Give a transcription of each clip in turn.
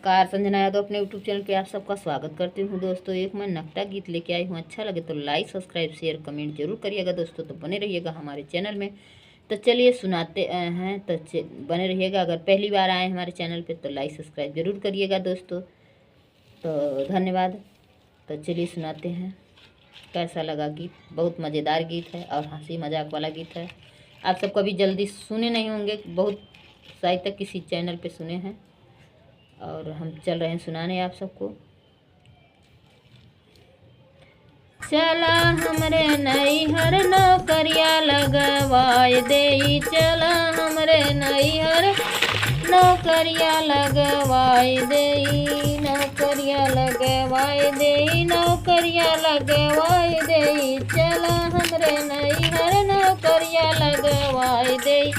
नमस्कार, संजना यादव अपने YouTube channel पे आप सबका स्वागत करती हूँ। दोस्तों एक मैं नकटा गीत लेके आई हूँ, अच्छा लगे तो लाइक सब्सक्राइब शेयर कमेंट जरूर करिएगा दोस्तों। तो बने रहिएगा हमारे चैनल में। तो चलिए सुनाते हैं, तो बने रहिएगा। अगर पहली बार आए हमारे चैनल पे तो लाइक सब्सक्राइब जरूर करिएगा दोस्तों। तो धन्यवाद। तो चलिए सुनाते हैं। कैसा लगा गीत? बहुत मज़ेदार गीत है और हंसी मजाक वाला गीत है। आप सब कभी जल्दी सुने नहीं होंगे, बहुत शायद तक किसी चैनल पे सुने हैं और हम चल रहे हैं सुनाने आप सबको। चला हमरे नैहर नौकरिया लगवाए देई, चला हमरे नैहर नौकरिया लगवाए देई, नौकरिया लगवाए देई, नौकरिया लगवाए देई, चला हमरे नैहर नौकरिया लगवाए देई,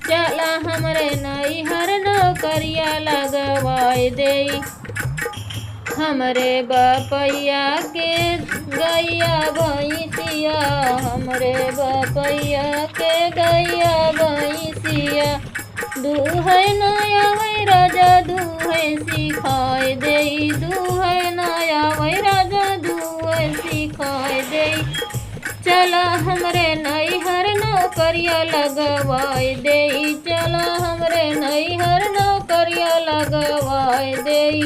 चला हमरे नैहर नौकरिया लगवाए देई। हमरे बपैया के गैया भैंसिया, हमरे बपैया के गैया भैंसिया, दूहे नया वै राजा दूहे सिखाए देई, दूहे नया वै राजा दूहे सिखाए देई, चला हमरे नैहर नौकरिया लगवाए देई, चला हमरे नैहर नौकरिया लगवाए देई।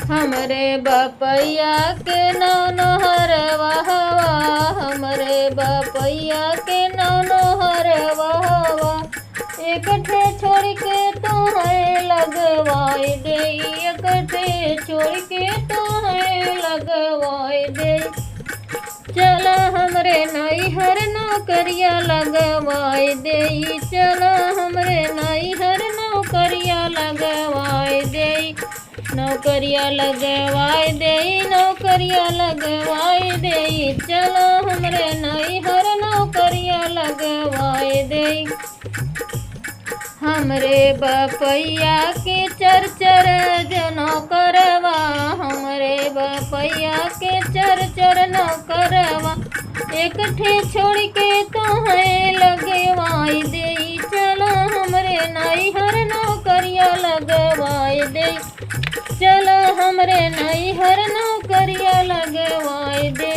हमरे बपैया के नौनहरवा हवा, हमरे बपैया के नौनहरवा हवा, एक ठे छोड़ के तोहें लगवाए देई, एक ठे छोड़ के तोहें लगवाए देई, चला हमरे नैहर नौकरिया लगवाए देई, चला हमरे नैहर नौकरिया लगवाए देई, नौकरिया लगवाए देई, नौकरिया लगवाए देई, चला हमरे नैहर नौकरिया लगवाए देई। हमरे बपैया के चर चर नौकरवा, हमरे बपैया के चर चर नौकरवा, एक ठे छोड़ के तोहें लगवाए देई, चला हमरे नैहर नौकरिया लगवाए देई, चला हमरे नैहर नौकरिया लगवाए देई।